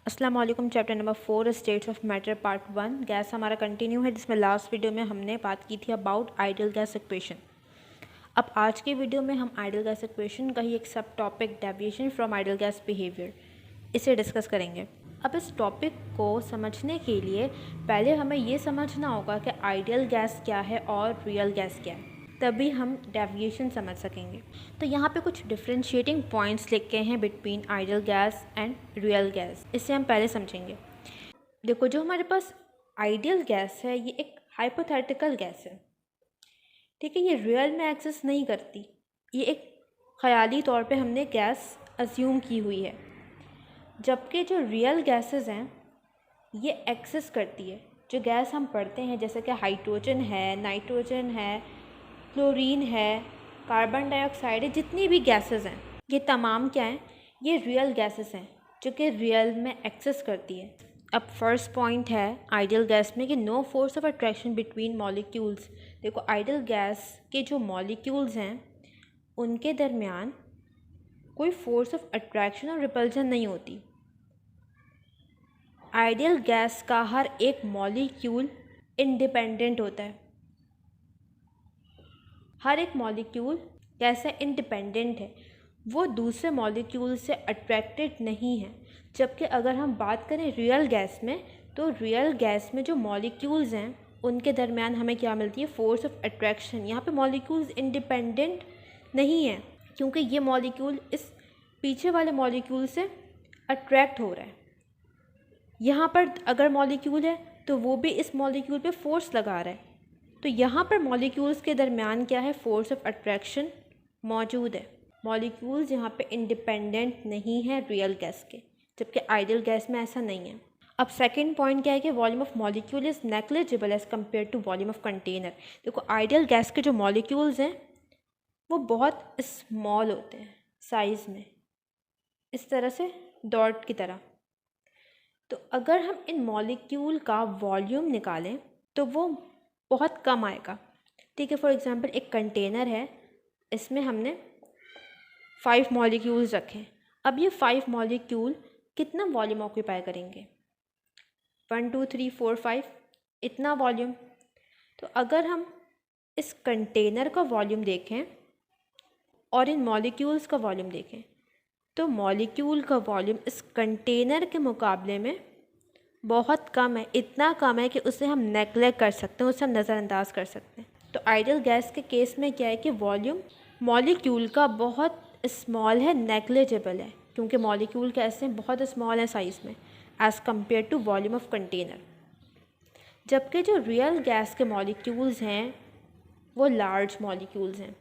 अस्सलाम वालेकुम। Chapter number 4 states of matter part 1 gas हमारा कंटिन्यू है, जिसमें लास्ट वीडियो में हमने बात की थी अबाउट आइडियल गैस इक्वेशन। अब आज के वीडियो में हम आइडियल गैस इक्वेशन का ही एक सब topic deviation from ideal gas behaviour इसे डिस्कस करेंगे। अब इस टॉपिक को समझने के लिए पहले हमें ये समझना होगा कि आइडियल गैस क्या है और रियल गैस क्या है, तभी हम डेविएशन समझ सकेंगे। तो यहाँ पे कुछ डिफरेंशिएटिंग पॉइंट्स लिखे हैं between ideal gas and real gas, इसे हम पहले समझेंगे। देखो, जो हमारे पास आइडियल गैस है ये एक हाइपोथेटिकल गैस है, ठीक है। ये रियल में एक्सिस्ट नहीं करती, ये एक ख़याली तौर पे हमने गैस अज्यूम की हुई है। जबकि जो रियल गैसेस हैं ये एक्सिस्ट करती है। जो गैस हम पढ़ते हैं जैसे कि हाइड्रोजन है, नाइट्रोजन है, क्लोरीन है, कार्बन डाइऑक्साइड है, जितनी भी गैसेस हैं ये तमाम क्या हैं, ये रियल गैसेस हैं जो कि रियल में एक्सिस्ट करती है। अब फर्स्ट पॉइंट है आइडियल गैस में कि no force of attraction between molecules. देखो, आइडियल गैस के जो मॉलिक्यूल्स हैं उनके दरमियान कोई फोर्स ऑफ अट्रैक्शन और रिपल्जन नहीं होती। आइडियल गैस का हर एक मॉलिक्यूल इंडिपेंडेंट होता है। हर एक मॉलिक्यूल कैसे इंडिपेंडेंट है, वो दूसरे मॉलिक्यूल से अट्रैक्टेड नहीं है। जबकि अगर हम बात करें रियल गैस में, तो रियल गैस में जो मॉलिक्यूल्स हैं उनके दरमियान हमें क्या मिलती है, फोर्स ऑफ अट्रैक्शन। यहाँ पे मॉलिक्यूल्स इंडिपेंडेंट नहीं हैं क्योंकि ये मॉलिक्यूल इस पीछे वाले मॉलिक्यूल से अट्रैक्ट हो रहा है। यहाँ पर अगर मॉलिक्यूल है तो वो भी इस मॉलिक्यूल पे फोर्स लगा रहा है, तो यहाँ पर मॉलिक्यूल्स के दरमियान क्या है, फोर्स ऑफ अट्रैक्शन मौजूद है। मॉलिक्यूल्स यहाँ पे इंडिपेंडेंट नहीं है रियल गैस के, जबकि आइडियल गैस में ऐसा नहीं है। अब सेकंड पॉइंट क्या है कि volume of molecule is negligible as compare to volume of container. देखो, आइडियल गैस के जो मॉलिक्यूल्स हैं वो बहुत स्मॉल होते हैं साइज़ में, इस तरह से डॉट की तरह। तो अगर हम इन मॉलिक्यूल का वॉल्यूम निकालें तो वो बहुत कम आएगा, ठीक है। फॉर एग्जांपल एक कंटेनर है, इसमें हमने 5 मॉलिक्यूल्स रखे। अब ये 5 मॉलिक्यूल कितना वॉल्यूम ऑक्यूपाई करेंगे, 1 2 3 4 5, इतना वॉल्यूम। तो अगर हम इस कंटेनर का वॉल्यूम देखें और इन मॉलिक्यूल्स का वॉल्यूम देखें, तो मॉलिक्यूल का वॉल्यूम इस कंटेनर के मुकाबले में बहुत कम है। इतना कम है कि उसे हम नेग्लेक्ट कर सकते हैं, उसे हम नज़रअंदाज कर सकते हैं। तो आइडियल गैस के केस में क्या है कि वॉल्यूम मॉलिक्यूल का बहुत स्मॉल है, नेग्लिजिबल है, क्योंकि मॉलिक्यूल कैसे हैं, बहुत स्मॉल है साइज़ में as compare to volume of container. जबकि जो रियल गैस के मॉलिक्यूल्स हैं वो लार्ज मॉलिक्यूल्स हैं।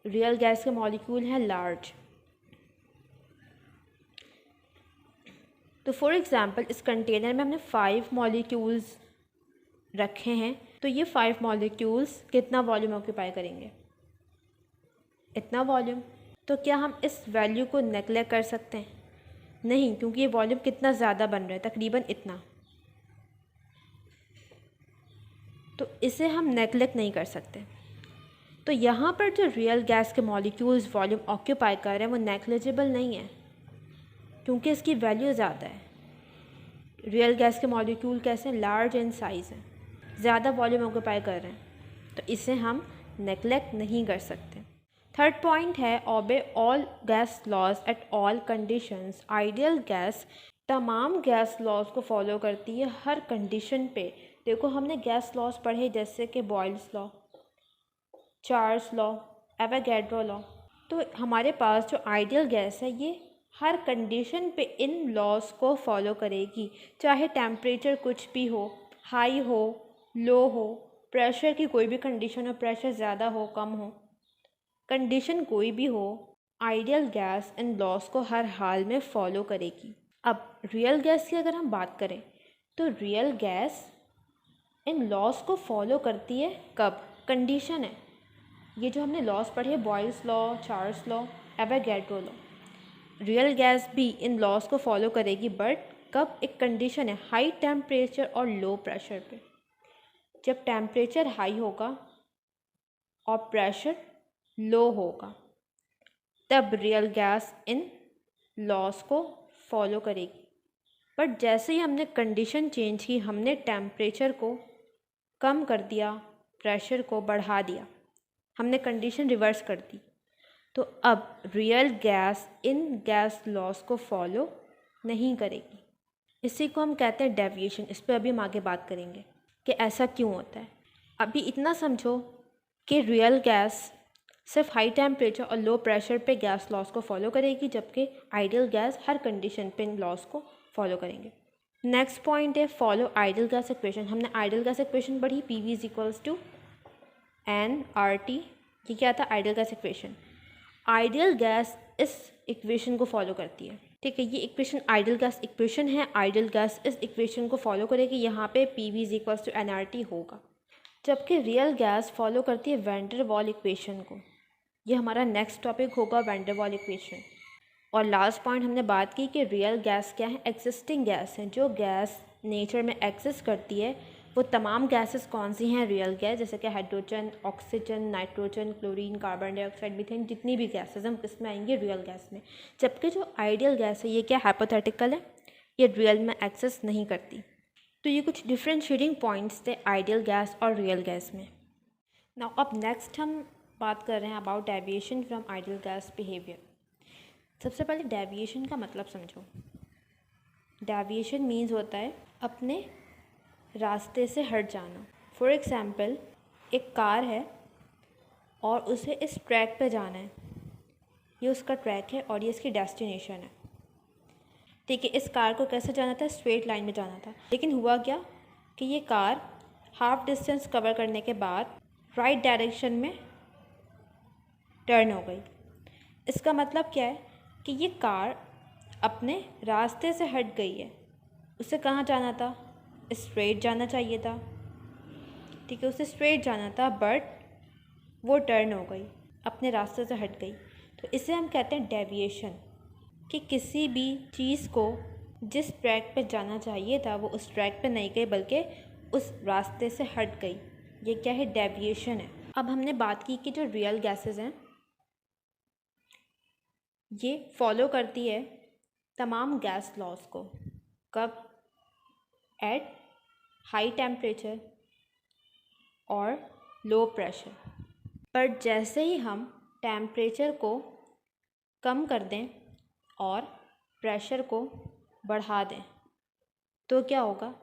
रियल गैस के मॉलिक्यूल हैं लार्ज। तो फॉर एग्ज़ाम्पल इस कंटेनर में हमने 5 मॉलिक्यूल्स रखे हैं, तो ये 5 मॉलिक्यूल्स कितना वॉल्यूम ऑक्यूपाई करेंगे, इतना वॉल्यूम। तो क्या हम इस वैल्यू को नेग्लेक्ट कर सकते हैं? नहीं, क्योंकि ये वॉल्यूम कितना ज़्यादा बन रहा है, तकरीबन इतना, तो इसे हम नेग्लेक्ट नहीं कर सकते। तो यहाँ पर जो रियल गैस के मॉलिक्यूल्स वॉल्यूम ऑक्यूपाई कर रहे हैं वो नेग्लिजिबल नहीं है, क्योंकि इसकी वैल्यू ज़्यादा है। रियल गैस के मॉलिक्यूल कैसे, लार्ज इन साइज़ हैं, ज़्यादा वॉल्यूम ऑक्यूपाई कर रहे हैं, तो इसे हम नेग्लेक्ट नहीं कर सकते। थर्ड पॉइंट है obey all gas laws at all conditions. Ideal gas तमाम गैस लॉज को फॉलो करती है हर कंडीशन पे। देखो, हमने गैस लॉज पढ़े जैसे कि Boyle's law, Charles law, Avogadro law. तो हमारे पास जो आइडियल गैस है ये हर कंडीशन पे इन लॉज को फॉलो करेगी, चाहे टेम्परेचर कुछ भी हो, हाई हो, लो हो, प्रेशर की कोई भी कंडीशन हो, प्रेशर ज़्यादा हो, कम हो, कंडीशन कोई भी हो, आइडियल गैस इन लॉज को हर हाल में फॉलो करेगी। अब रियल गैस की अगर हम बात करें तो रियल गैस इन लॉज को फॉलो करती है कब, कंडीशन है। ये जो हमने लॉज पढ़े, Boyle's law, Charles law, Avogadro law, real gas भी इन लॉज को फॉलो करेगी, बट कब, एक कंडीशन है, हाई टेम्परेचर और लो प्रेशर पे। जब टेम्परेचर हाई होगा और प्रेशर लो होगा तब रियल गैस इन लॉस को फॉलो करेगी। बट जैसे ही हमने कंडीशन चेंज की, हमने टेम्परेचर को कम कर दिया, प्रेशर को बढ़ा दिया, हमने कंडीशन रिवर्स कर दी, तो अब real gas in gas laws को फॉलो नहीं करेगी। इसी को हम कहते हैं डेविएशन। इस पर अभी हम आगे बात करेंगे कि ऐसा क्यों होता है। अभी इतना समझो कि रियल गैस सिर्फ हाई टेम्परेचर और लो प्रेशर पे गैस लॉस को फॉलो करेगी, जबकि आइडियल गैस हर कंडीशन पे इन लॉस को फॉलो करेंगे। नेक्स्ट पॉइंट है फॉलो आइडियल गैस इक्वेशन। हमने आइडियल गैस इक्वेशन पढ़ी, PV = nRT। ये क्या था? Ideal gas equation. Ideal gas इस इक्वेशन को फॉलो करती है, ठीक है। ये इक्वेशन आइडियल गैस इक्वेशन है। आइडियल गैस इस इक्वेशन को फॉलो करेगी। यहाँ पे PV = nRT होगा, जबकि रियल गैस फॉलो करती है वैन डर वाल इक्वेशन को। ये हमारा नेक्स्ट टॉपिक होगा, वैन डर वाल इक्वेशन। और लास्ट पॉइंट हमने बात की कि रियल गैस क्या है? एग्जिस्टिंग गैस है। जो गैस नेचर में एग्जिस्ट करती है वो तमाम गैसेस कौन सी हैं? रियल गैस, जैसे कि hydrogen, oxygen, nitrogen, chlorine, carbon dioxide, methane, जितनी भी गैसेस हम किस में आएंगे? रियल गैस में। जबकि जो आइडियल गैस है ये क्या? हाइपोथेटिकल है, ये रियल में एग्जिस्ट नहीं करती। तो ये कुछ डिफरेंशिएटिंग पॉइंट्स थे आइडियल गैस और रियल गैस में। नाउ अब नेक्स्ट हम बात कर रहे हैं about deviation from ideal gas behaviour. सबसे पहले डेविएशन का मतलब समझो। डेविएशन मीन्स होता है अपने रास्ते से हट जाना। फॉर एग्ज़ाम्पल, एक कार है और उसे इस ट्रैक पे जाना है, ये उसका ट्रैक है और ये इसकी डेस्टिनेशन है, ठीक है। इस कार को कैसे जाना था? स्ट्रेट लाइन में जाना था। लेकिन हुआ क्या कि ये कार हाफ डिस्टेंस कवर करने के बाद राइट डायरेक्शन में टर्न हो गई। इसका मतलब क्या है कि ये कार अपने रास्ते से हट गई है। उसे कहाँ जाना था? स्ट्रेट जाना चाहिए था, ठीक है, उसे स्ट्रेट जाना था, बट वो टर्न हो गई, अपने रास्ते से हट गई। तो इसे हम कहते हैं डेविएशन, कि किसी भी चीज़ को जिस ट्रैक पे जाना चाहिए था वो उस ट्रैक पे नहीं गई, बल्कि उस रास्ते से हट गई। ये क्या है? डेविएशन है। अब हमने बात की कि जो रियल गैसेस हैं ये फॉलो करती है तमाम गैस लॉस को। कब? एट हाई टेम्परेचर और लो प्रेशर। पर जैसे ही हम टेम्परेचर को कम कर दें और प्रेशर को बढ़ा दें तो क्या होगा?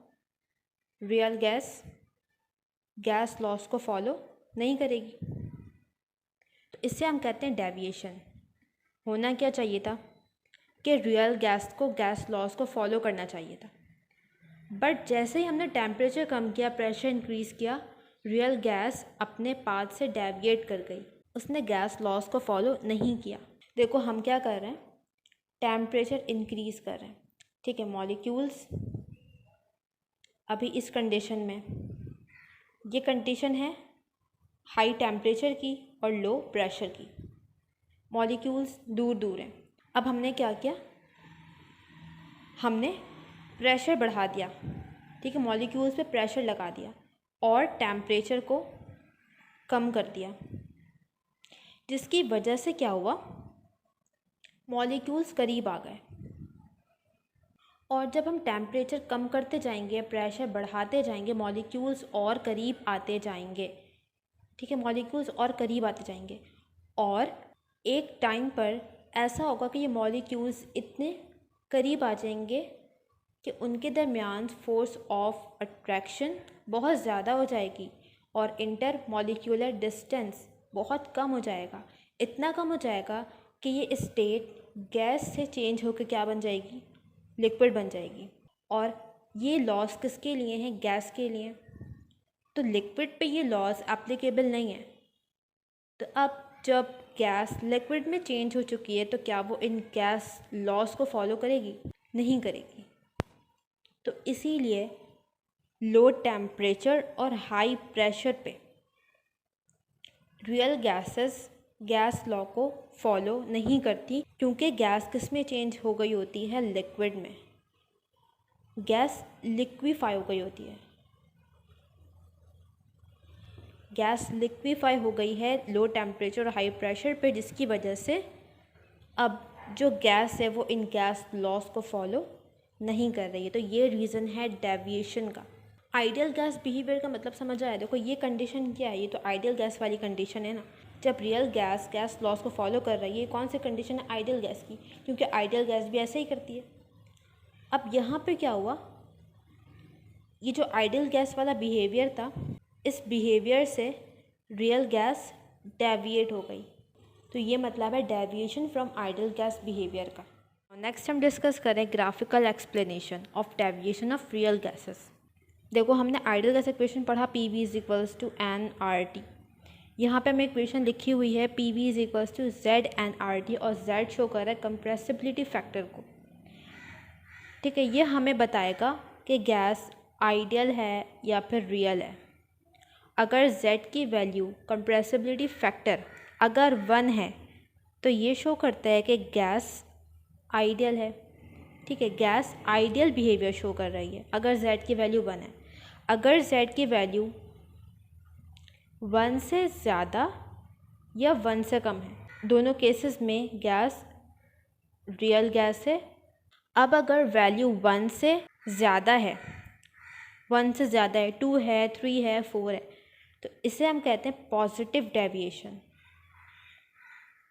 रियल गैस गैस लॉस को फॉलो नहीं करेगी। तो इससे हम कहते हैं डेविएशन। होना क्या चाहिए था कि रियल गैस को गैस लॉस को फॉलो करना चाहिए था, बट जैसे ही हमने टेम्परेचर कम किया, प्रेशर इंक्रीज़ किया, रियल गैस अपने पाथ से डेविएट कर गई, उसने गैस लॉस को फॉलो नहीं किया। देखो हम क्या कर रहे हैं, टेम्परेचर इंक्रीज़ कर रहे हैं, ठीक है। मॉलिक्यूल्स अभी इस कंडीशन में, ये कंडीशन है हाई टेम्परेचर की और लो प्रेशर की। मॉलिक्यूल्स दूर दूर हैं। अब हमने क्या किया? हमने प्रेशर बढ़ा दिया, ठीक है, मॉलिक्यूल्स पे प्रेशर लगा दिया और टेम्परेचर को कम कर दिया, जिसकी वजह से क्या हुआ? मॉलिक्यूल्स करीब आ गए। और जब हम टेम्परेचर कम करते जाएंगे, प्रेशर बढ़ाते जाएंगे, मॉलिक्यूल्स और करीब आते जाएंगे, ठीक है, मॉलिक्यूल्स और करीब आते जाएंगे। और एक टाइम पर ऐसा होगा कि ये मॉलिक्यूल्स इतने करीब आ जाएंगे कि उनके दरमियान फोर्स ऑफ अट्रैक्शन बहुत ज़्यादा हो जाएगी और इंटर मॉलिक्यूलर डिस्टेंस बहुत कम हो जाएगा। इतना कम हो जाएगा कि ये स्टेट गैस से चेंज होकर क्या बन जाएगी? लिक्विड बन जाएगी। और ये लॉस किसके लिए हैं? गैस के लिए। तो लिक्विड पे ये लॉस एप्लीकेबल नहीं है। तो अब जब गैस लिक्विड में चेंज हो चुकी है तो क्या वो इन गैस लॉस को फॉलो करेगी? नहीं करेगी। तो इसीलिए लो टेम्परेचर और हाई प्रेशर पे रियल गैसेस गैस लॉ को फॉलो नहीं करती, क्योंकि गैस किस में चेंज हो गई होती है? लिक्विड में। गैस लिक्विफाई हो गई होती है, गैस लिक्विफाई हो गई है लो टेम्परेचर और हाई प्रेशर पे, जिसकी वजह से अब जो गैस है वो इन गैस लॉस को फॉलो नहीं कर रही है। तो ये रीज़न है डेविएशन का। आइडियल गैस बिहेवियर का मतलब समझ आया। देखो ये कंडीशन क्या है, ये तो आइडियल गैस वाली कंडीशन है ना। जब रियल गैस गैस लॉस को फॉलो कर रही है, कौन सी कंडीशन है, आइडियल गैस की, क्योंकि आइडियल गैस भी ऐसे ही करती है। अब यहाँ पे क्या हुआ, ये जो आइडियल गैस वाला बिहेवियर था, इस बिहेवियर से रियल गैस डेविएट हो गई। तो ये मतलब है deviation from ideal gas behaviour का। नेक्स्ट हम डिस्कस करें graphical explanation of deviation of real gases. देखो हमने आइडियल गैस इक्वेशन पढ़ा, P V is equals to N R T. यहाँ पे हमें इक्वेशन लिखी हुई है P V is equals to Z N R T, और जेड शो कर रहा है कंप्रेसिबिलिटी फैक्टर को। ठीक है, ये हमें बताएगा कि गैस आइडियल है या फिर रियल है। अगर z की वैल्यू कंप्रेसिबिलिटी फैक्टर अगर 1 है तो ये शो करता है कि गैस आइडियल है। ठीक है, गैस आइडियल बिहेवियर शो कर रही है अगर z की वैल्यू 1 है। अगर z की वैल्यू 1 से ज़्यादा या 1 से कम है, दोनों केसेस में गैस रियल गैस है। अब अगर वैल्यू 1 से ज़्यादा है, 1 से ज़्यादा है, 2 है, 3 है, 4 है, तो इसे हम कहते हैं पॉजिटिव डेविएशन।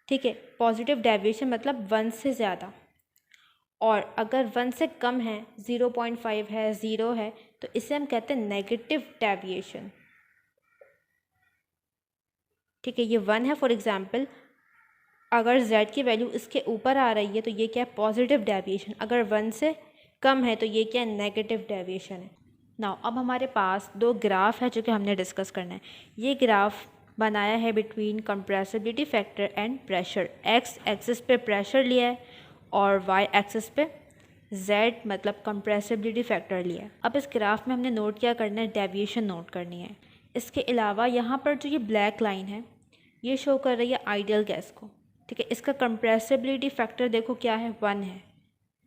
ठीक है, पॉजिटिव डेविएशन मतलब 1 से ज़्यादा। और अगर 1 से कम है, 0.5 है, 0 है, तो इसे हम कहते हैं नेगेटिव डेविएशन। ठीक है, ये 1 है फॉर एग्जांपल, अगर z की वैल्यू इसके ऊपर आ रही है तो ये क्या है, पॉजिटिव डेविएशन। अगर 1 से कम है तो ये क्या है, नेगेटिव डेविएशन है। नाउ अब हमारे पास दो ग्राफ है जो कि हमने डिस्कस करना है। ये ग्राफ बनाया है between compressibility factor and pressure. X axis पे प्रेशर लिया है और वाई एक्सिस पे जेड मतलब कंप्रेसिबिलिटी फैक्टर लिया है। अब इस ग्राफ में हमने नोट क्या करना है, डेविएशन नोट करनी है। इसके अलावा यहाँ पर जो ये ब्लैक लाइन है ये शो कर रही है आइडियल गैस को। ठीक है, इसका कंप्रेसिबिलिटी फैक्टर देखो क्या है, 1 है।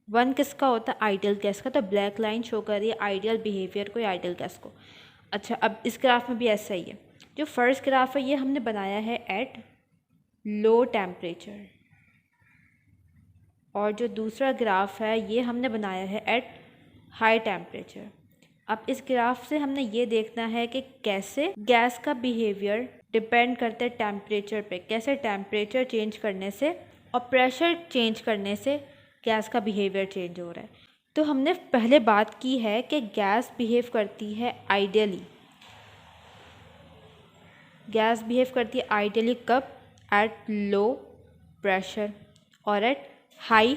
1 किसका होता है, आइडियल गैस का। तो ब्लैक लाइन शो कर रही है आइडियल बिहेवियर को या आइडियल गैस को। अच्छा, अब इस ग्राफ में भी ऐसा ही है। जो फर्स्ट ग्राफ है ये हमने बनाया है एट लो टेम्परेचर, और जो दूसरा ग्राफ है ये हमने बनाया है एट हाई टेम्परेचर। अब इस ग्राफ से हमने ये देखना है कि कैसे गैस का बिहेवियर डिपेंड करता है टेम्परेचर पे, कैसे टेम्परेचर चेंज करने से और प्रेशर चेंज करने से गैस का बिहेवियर चेंज हो रहा है। तो हमने पहले बात की है कि गैस बिहेव करती है आइडियली। गैस बिहेव करती है आइडियली कब, एट लो प्रेशर और एट हाई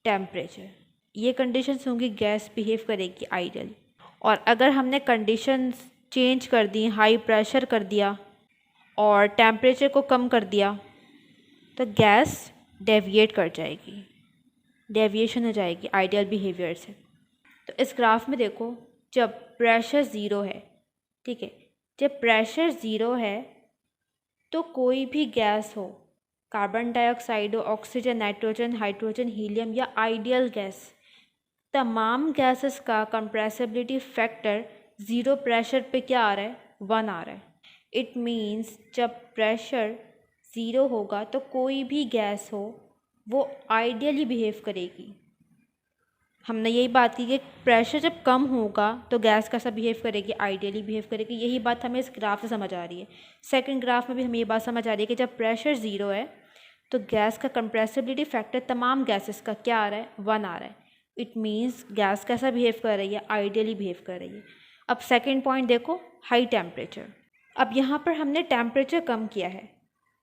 टेम्परेचर। ये कंडीशंस होंगी, गैस बिहेव करेगी आइडियली। और अगर हमने कंडीशंस चेंज कर दी, हाई प्रेशर कर दिया और टेम्परेचर को कम कर दिया, तो गैस डेविएट कर जाएगी, डेविएशन हो जाएगी आइडियल बिहेवियर से। तो इस ग्राफ में देखो, जब प्रेशर 0 है, ठीक है, जब प्रेशर 0 है तो कोई भी गैस हो, कार्बन डाइऑक्साइड हो, ऑक्सीजन, नाइट्रोजन, हाइड्रोजन, हीलियम या आइडियल गैस, तमाम गैसेस का कंप्रेसिबिलिटी फैक्टर 0 प्रेशर पे क्या आ रहा है, 1 आ रहा है। इट मीन्स जब प्रेशर 0 होगा तो कोई भी गैस हो वो आइडियली बिहेव करेगी। हमने यही बात की कि प्रेशर जब कम होगा तो गैस कैसा बिहेव करेगी, आइडियली बिहेव करेगी। यही बात हमें इस ग्राफ से समझ आ रही है। सेकंड ग्राफ में भी हमें ये बात समझ आ रही है कि जब प्रेशर 0 है तो गैस का कंप्रेसिबिलिटी फैक्टर तमाम गैसेस का क्या आ रहा है, 1 आ रहा है। इट मीन्स गैस कैसा बिहेव कर रही है, आइडियली बिहेव कर रही है। अब सेकेंड पॉइंट देखो, हाई टेम्परेचर। अब यहाँ पर हमने टेम्परेचर कम किया है,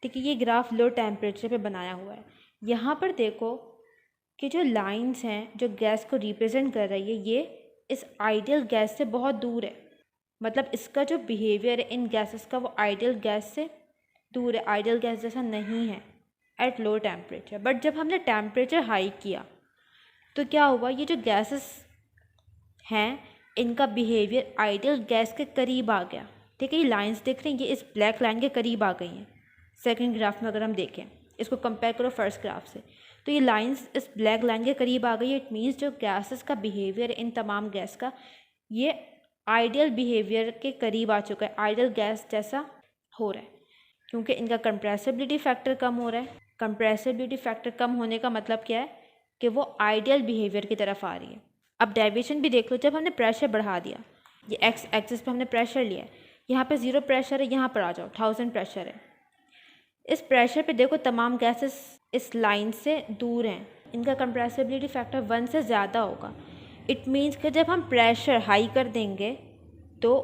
ठीक है, ये ग्राफ लो टेम्परेचर पे बनाया हुआ है। यहाँ पर देखो कि जो लाइंस हैं जो गैस को रिप्रेजेंट कर रही है, ये इस आइडियल गैस से बहुत दूर है। मतलब इसका जो बिहेवियर है इन गैसेस का वो आइडियल गैस से दूर है, आइडियल गैस जैसा नहीं है एट लो टेम्परेचर। बट जब हमने टेम्परेचर हाई किया तो क्या हुआ, ये जो गैसेस हैं इनका बिहेवियर आइडियल गैस के करीब आ गया। ठीक है, ये लाइंस देख रहे हैं, ये इस ब्लैक लाइन के करीब आ गई हैं। सेकंड ग्राफ में अगर हम देखें, इसको कंपेयर करो फर्स्ट ग्राफ से, तो ये लाइंस इस ब्लैक लाइन के करीब आ गई है। इट मीन्स जो गैसेस का बिहेवियर इन तमाम गैस का ये आइडियल बिहेवियर के करीब आ चुका है, आइडियल गैस जैसा हो रहा है, क्योंकि इनका कंप्रेसिबिलिटी फैक्टर कम हो रहा है कंप्रेसिबिलिटी फैक्टर कम होने का मतलब क्या है कि वो आइडियल बिहेवियर की तरफ आ रही है। अब डेविएशन भी देख लो, जब हमने प्रेशर बढ़ा दिया, ये एक्स एक्सिस पे हमने प्रेशर लिया है, यहाँ पे 0 प्रेशर है, यहाँ पर आ जाओ 1000 प्रेशर है। इस प्रेशर पे देखो तमाम गैसेस इस लाइन से दूर हैं, इनका कंप्रेसिबिलिटी फैक्टर 1 से ज़्यादा होगा। इट मीन्स कि जब हम प्रेशर हाई कर देंगे तो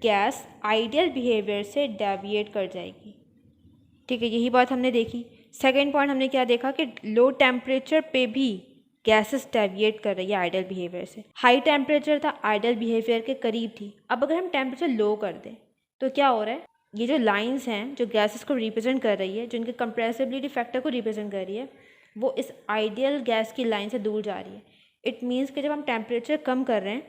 गैस आइडियल बिहेवियर से डेविएट कर जाएगी। ठीक है, यही बात हमने देखी। सेकेंड पॉइंट हमने क्या देखा कि लो टेम्परेचर पे भी गैसेस डेविएट कर रही है आइडियल बिहेवियर से। हाई टेम्परेचर था, आइडियल बिहेवियर के करीब थी। अब अगर हम टेम्परेचर लो कर दें तो क्या हो रहा है, ये जो लाइंस हैं जो गैसेस को रिप्रेजेंट कर रही है, जो इनके कंप्रेसिबिलिटी फैक्टर को रिप्रेजेंट कर रही है, वो इस आइडियल गैस की लाइन से दूर जा रही है। इट मीन्स कि जब हम टेम्परेचर कम कर रहे हैं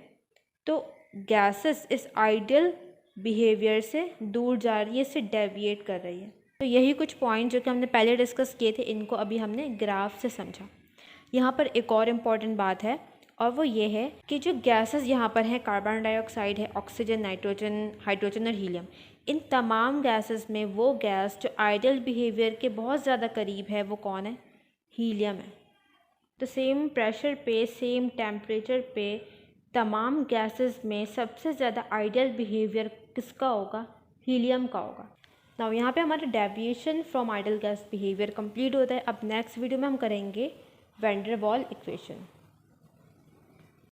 तो गैसेस इस आइडियल बिहेवियर से दूर जा रही है, इससे डेविएट कर रही है। तो यही कुछ पॉइंट जो कि हमने पहले डिस्कस किए थे, इनको अभी हमने ग्राफ से समझा। यहाँ पर एक और इम्पॉर्टेंट बात है, और वो ये है कि जो गैसेस यहाँ पर हैं, कार्बन डाइऑक्साइड है, ऑक्सीजन, नाइट्रोजन, हाइड्रोजन और हीलियम, इन तमाम गैसेस में वो गैस जो आइडियल बिहेवियर के बहुत ज़्यादा करीब है वो कौन है, हीलियम है। तो सेम प्रेशर पे, सेम टेम्परेचर पे तमाम गैसेस में सबसे ज़्यादा आइडियल बिहेवियर किसका होगा, हीलियम का होगा। नाउ यहाँ पे हमारा deviation from ideal gas behaviour complete होता है। अब नेक्स्ट वीडियो में हम करेंगे वैन डर वाल इक्वेशन।